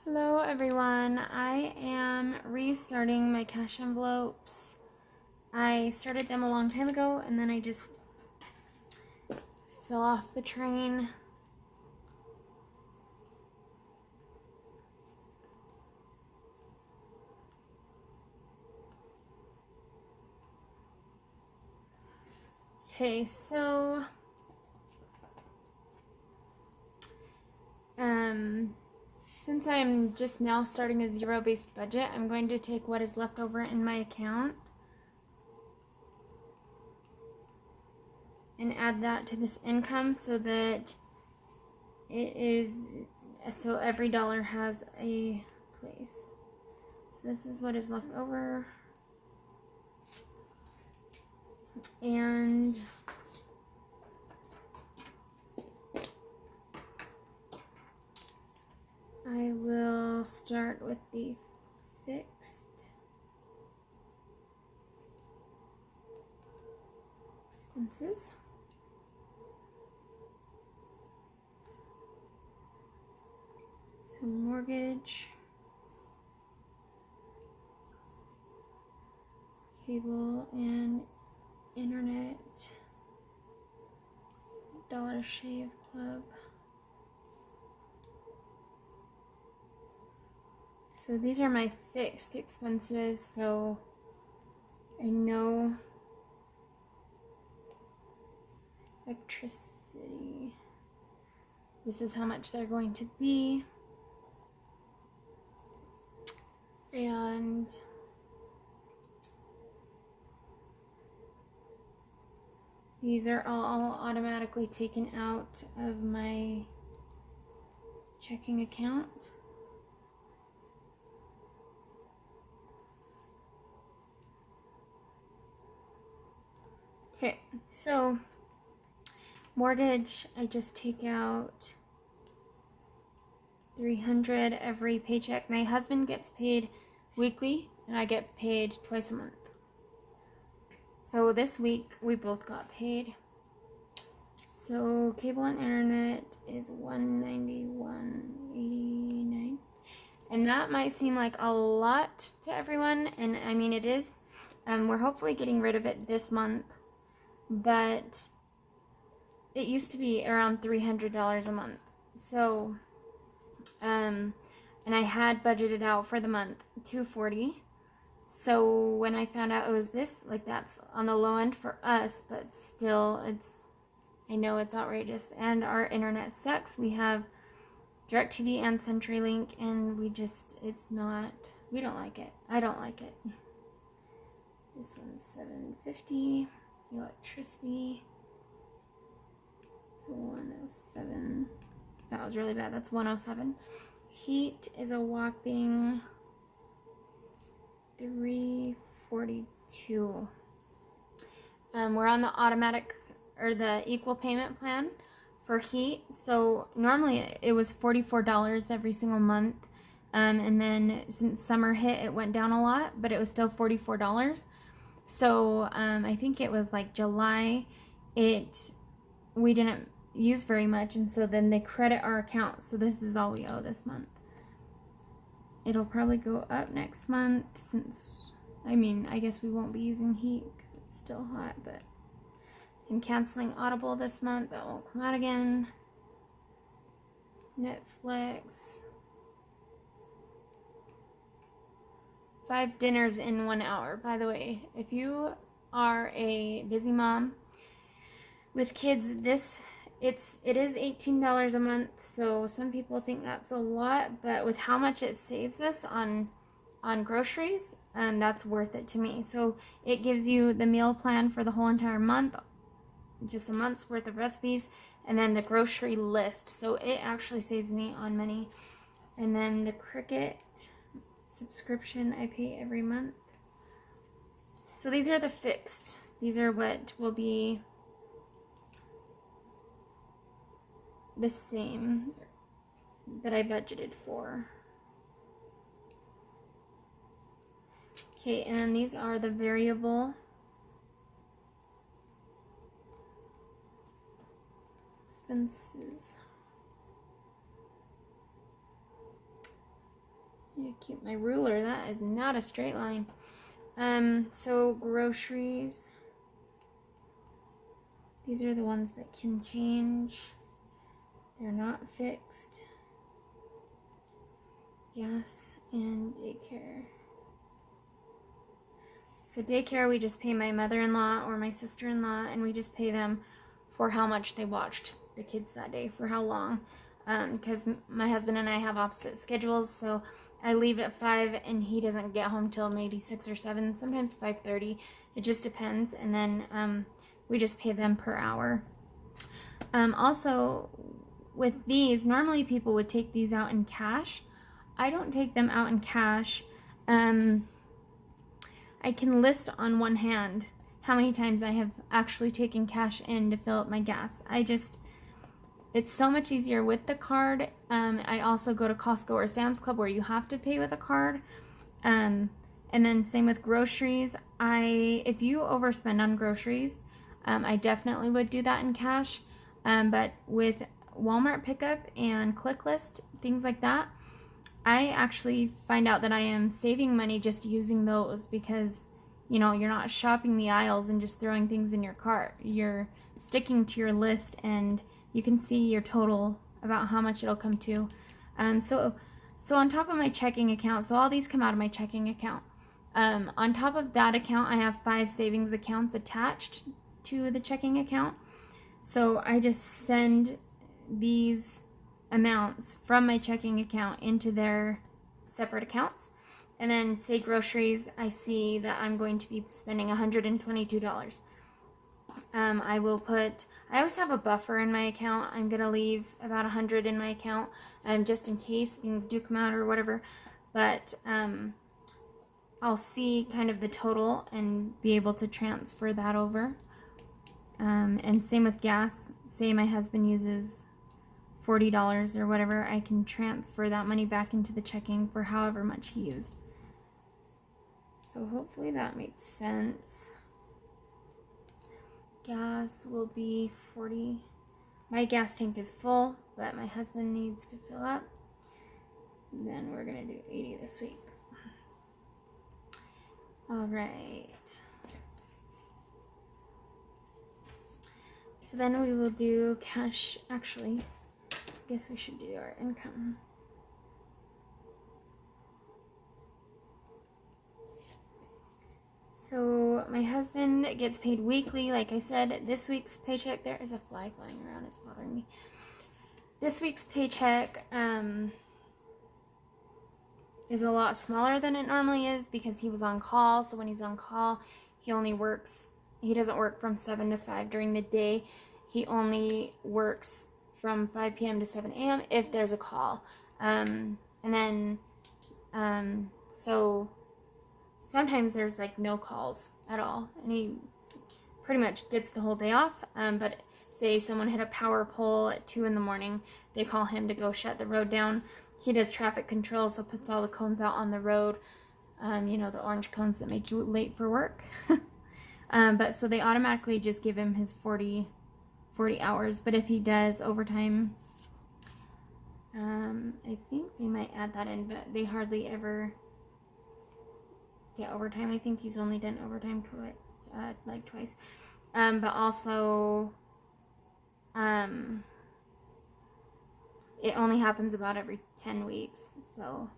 Hello everyone, I am restarting my cash envelopes. I started them a long time ago and then I just fell off the train. Okay, so since I'm just now starting a zero-based budget, I'm going to take what is left over in my account and add that to this income so that so every dollar has a place. So this is what is left over. And I will start with the fixed expenses. So mortgage, cable and internet, Dollar Shave Club. So these are my fixed expenses, so I know electricity, this is how much they're going to be, and these are all automatically taken out of my checking account. Okay, so mortgage, I just take out $300 every paycheck. My husband gets paid weekly and I get paid twice a month. So this week we both got paid. So cable and internet is $191.89. And that might seem like a lot to everyone, and I mean it is. We're hopefully getting rid of it this month, but it used to be around $300 a month. So and I had budgeted out for the month $240. So when I found out it was this, like, that's on the low end for us, but still I know it's outrageous. And our internet sucks. We have DirecTV and CenturyLink, and we don't like it. I don't like it. This one's $750. Electricity, so 107. That was really bad. That's 107. Heat is a whopping $342. We're on the automatic or the equal payment plan for heat. So normally it was $44 every single month. And then since summer hit, it went down a lot, but it was still $44. So I think it was like July, we didn't use very much, and so then they credit our account. So this is all we owe this month. It'll probably go up next month since, I mean, I guess we won't be using heat because it's still hot, but I'm canceling Audible this month. That won't come out again. Netflix. 5 dinners in 1 hour. By the way, if you are a busy mom with kids, it is $18 a month. So some people think that's a lot, but with how much it saves us on groceries, that's worth it to me. So it gives you the meal plan for the whole entire month, just a month's worth of recipes, and then the grocery list. So it actually saves me on money. And then the Cricket subscription I pay every month. So these are the fixed. These are what will be the same that I budgeted for. Okay, and these are the variable expenses. Yeah, keep my ruler. That is not a straight line. So groceries. These are the ones that can change. They're not fixed. Gas and daycare. So daycare, we just pay my mother-in-law or my sister-in-law, and we just pay them for how much they watched the kids that day, for how long. Because my husband and I have opposite schedules, so I leave at 5 and he doesn't get home till maybe 6 or 7, sometimes 5:30. It just depends, and then we just pay them per hour. Also, with these, normally people would take these out in cash. I don't take them out in cash. I can list on one hand how many times I have actually taken cash in to fill up my gas. It's so much easier with the card. I also go to Costco or Sam's Club where you have to pay with a card. And then same with groceries. If you overspend on groceries, I definitely would do that in cash. But with Walmart pickup and ClickList, things like that, I actually find out that I am saving money just using those because, you know, you're not shopping the aisles and just throwing things in your cart. You're sticking to your list and you can see your total about how much it'll come to. So on top of my checking account, so all these come out of my checking account. On top of that account, I have 5 savings accounts attached to the checking account. So I just send these amounts from my checking account into their separate accounts. And then say groceries, I see that I'm going to be spending $122. I always have a buffer in my account. I'm going to leave about 100 in my account just in case things do come out or whatever. But I'll see kind of the total and be able to transfer that over. And same with gas. Say my husband uses $40 or whatever, I can transfer that money back into the checking for however much he used. So hopefully that makes sense. Gas will be 40. My gas tank is full, but my husband needs to fill up. And then we're gonna do 80 this week. All right. So then we will do cash. Actually, I guess we should do our income. So my husband gets paid weekly. Like I said, this week's paycheck, there is a fly flying around, it's bothering me. This week's paycheck is a lot smaller than it normally is because he was on call. So when he's on call, he doesn't work from 7 to 5 during the day. He only works from 5 p.m. to 7 a.m. if there's a call. So sometimes there's like no calls at all, and he pretty much gets the whole day off. But say someone hit a power pole at 2 in the morning, they call him to go shut the road down. He does traffic control, so puts all the cones out on the road. You know, the orange cones that make you late for work. But so they automatically just give him his 40 hours. But if he does overtime, I think they might add that in, but they hardly ever get overtime. I think he's only done overtime twice. But also, it only happens about every 10 weeks. So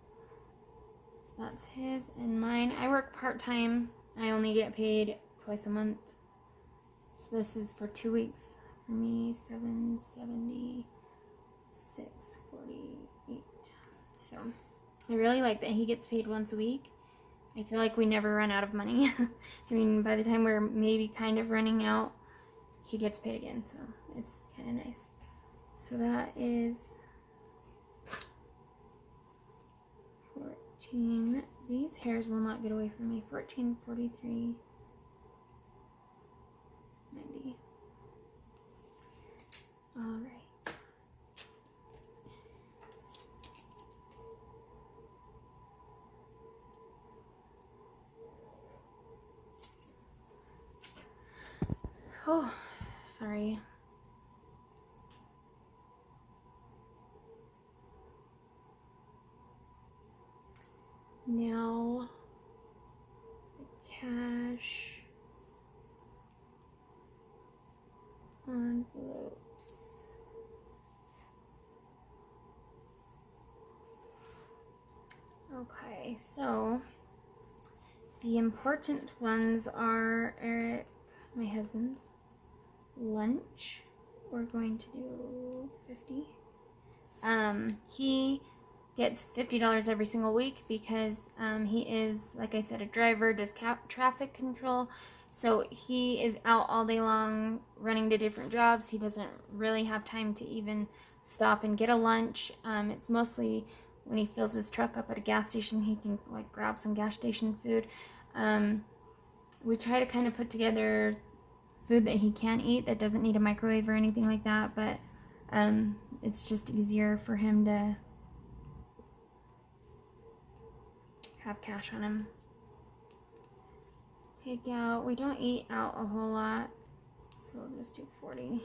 that's his and mine. I work part-time. I only get paid twice a month. So this is for 2 weeks. For me, 770, 648. So I really like that he gets paid once a week. I feel like we never run out of money. I mean, by the time we're maybe kind of running out, he gets paid again. So it's kind of nice. So that is 14. These hairs will not get away from me. 1443. 90. All right. Oh, sorry. Now, the cash envelopes. Okay, so the important ones are Eric, my husband's, lunch. We're going to do 50. He gets $50 every single week because he is, like I said, a driver, does traffic control. So he is out all day long running to different jobs. He doesn't really have time to even stop and get a lunch. It's mostly when he fills his truck up at a gas station, he can like grab some gas station food. We try to kind of put together food that he can eat that doesn't need a microwave or anything like that, but it's just easier for him to have cash on him. Take out, we don't eat out a whole lot, so we'll just do 40.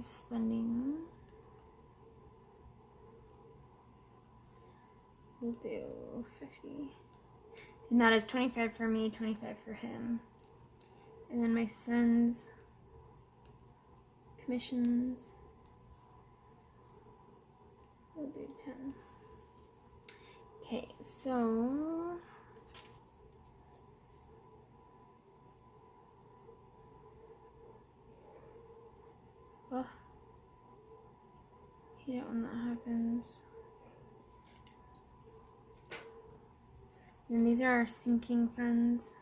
Spending, we'll do 50. And that is 25 for me, 25 for him. And then my son's commissions, we'll do 10. Okay, so oh, hate it when that happens. And these are our sinking funds.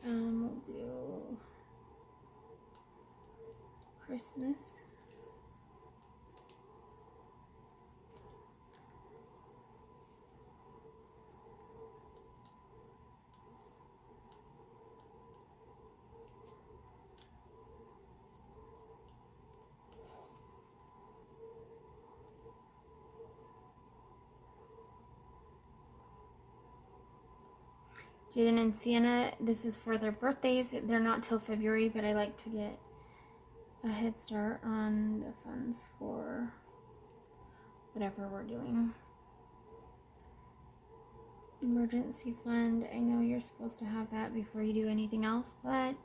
We'll do Christmas. Jaden and Sienna, this is for their birthdays. They're not till February, but I like to get a head start on the funds for whatever we're doing. Emergency fund, I know you're supposed to have that before you do anything else, but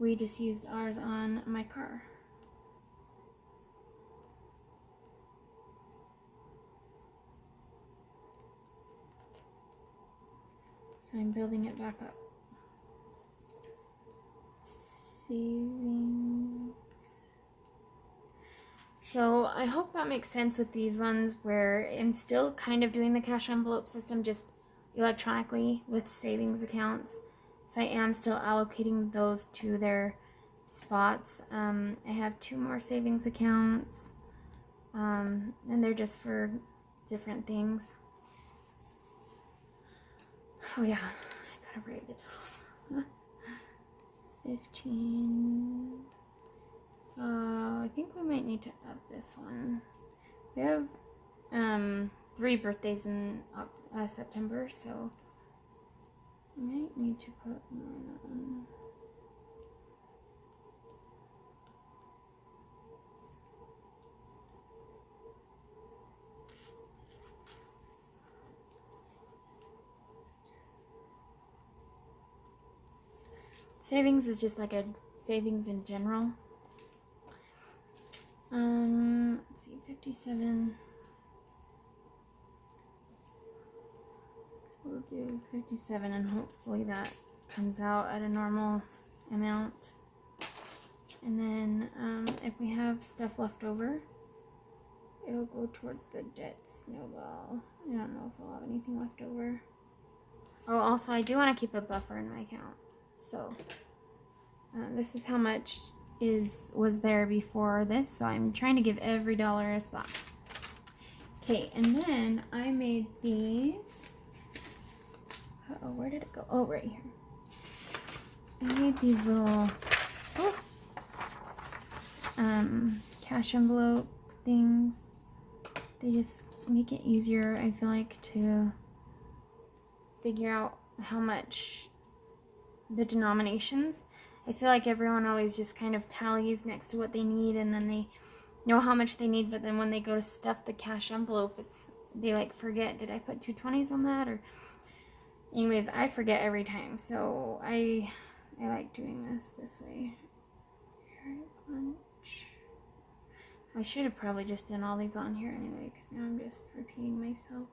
we just used ours on my car. So I'm building it back up. Savings. So I hope that makes sense with these ones where I'm still kind of doing the cash envelope system just electronically with savings accounts. So I am still allocating those to their spots. I have 2 more savings accounts, and they're just for different things. Oh yeah, I gotta write the totals. 15. I think we might need to up this one. We have 3 birthdays in September, so I might need to put more on that one. Savings is just like a savings in general. Let's see, 57. We'll do 57 and hopefully that comes out at a normal amount. And then if we have stuff left over, it'll go towards the debt snowball. I don't know if we'll have anything left over. Oh, also I do want to keep a buffer in my account. So this is how much was there before this, so I'm trying to give every dollar a spot. Okay, and then I made these. Uh-oh, where did it go? Oh, right here. I made these little cash envelope things. They just make it easier, I feel like, to figure out how much the denominations. I feel like everyone always just kind of tallies next to what they need, and then they know how much they need, but then when they go to stuff the cash envelope, they like forget, did I put 220s on that? Or anyways, I forget every time, so I like doing this way. Lunch. I should have probably just done all these on here anyway, because now I'm just repeating myself.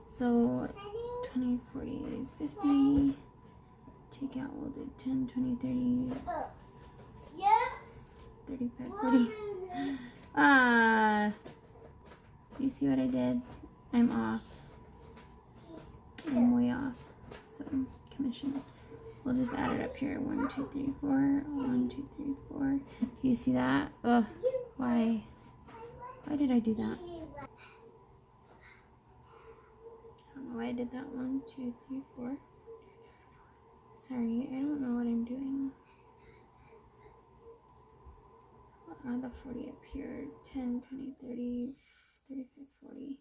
So 20, 40, 50, take out, we'll do 10, 20, 30, 35, 40. You see what I did? I'm off. I'm way off. So, commission. We'll just add it up here. 1, 2, 3, 4. 1, 2, 3, 4. Do you see that? Ugh. Why? Why did I do that? I don't know why I did that. 1, 2, 3, 4. Sorry, I don't know what I'm doing. I'll add the 40 up here. 10, 20, 30, 35, 40.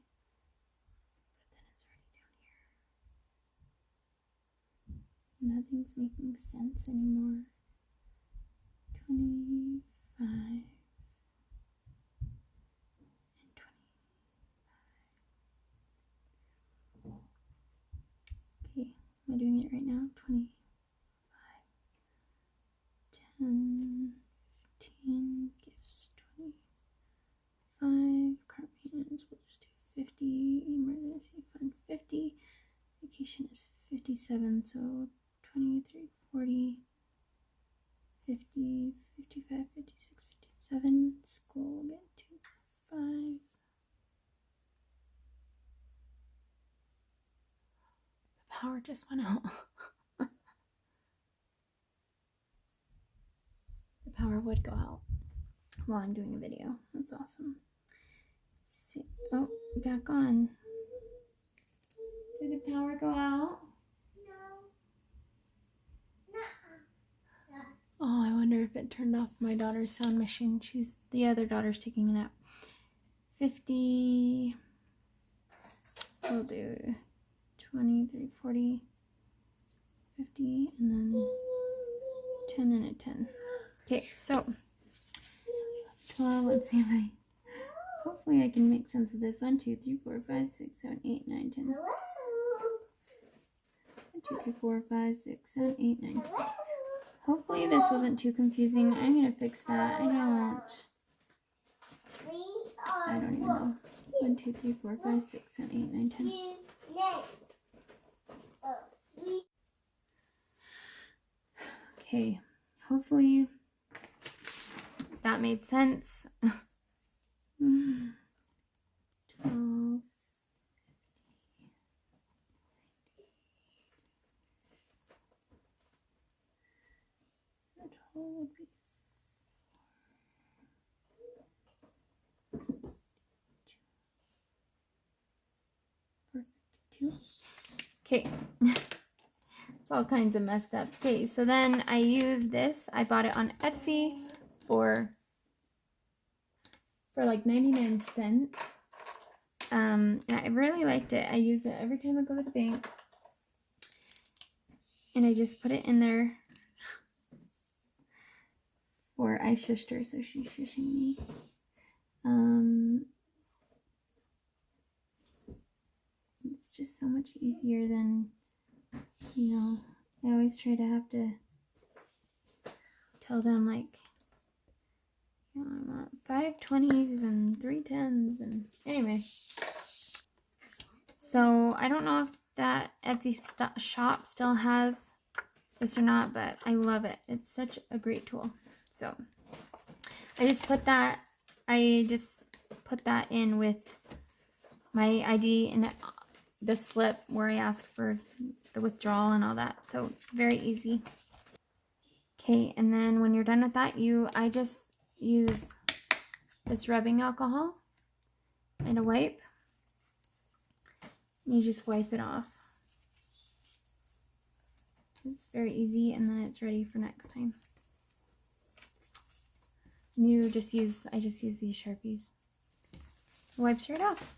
Nothing's making sense anymore. 25 and 25. Okay, am I doing it right now? 25, 10, 15, gifts 25, car maintenance, we'll just do 50, emergency fund 50, vacation is 57, so 23, 40, 50, 55, 56, 57, school, we'll get 2 5s. The power just went out. The power would go out while I'm doing a video. That's awesome. See, oh, back on. Did the power go out? Oh, I wonder if it turned off my daughter's sound machine. The other daughter's taking a nap. 50. We'll do 20, 30, 40, 50, and then 10 and a 10. Okay, so 12. Let's see if hopefully I can make sense of this. 1, 2, 3, 4, 5, 6, 7, 8, 9, 10. 1, 2, 3, 4, 5, 6, 7, 8, 9. Hopefully this wasn't too confusing. I'm gonna fix that. I don't even know. 1, 2, 3, 4, 5, 6, 7, 8, 9, 10. Okay, hopefully that made sense. 12. That whole would be 452. Okay. It's all kinds of messed up. Okay, so then I use this. I bought it on Etsy for like 99 cents. And I really liked it. I use it every time I go to the bank. And I just put it in there. Or I shushed her, so she's shushing me. It's just so much easier than, you know, I always try to have to tell them, like, you know, I want 5 20s and 3 10s, and anyway. So I don't know if that Etsy shop still has this or not, but I love it. It's such a great tool. So I just put that in with my ID and the slip where I ask for the withdrawal and all that. So very easy. Okay, and then when you're done with that, I just use this rubbing alcohol and a wipe. You just wipe it off. It's very easy, and then it's ready for next time. I just use these Sharpies. It wipes right off.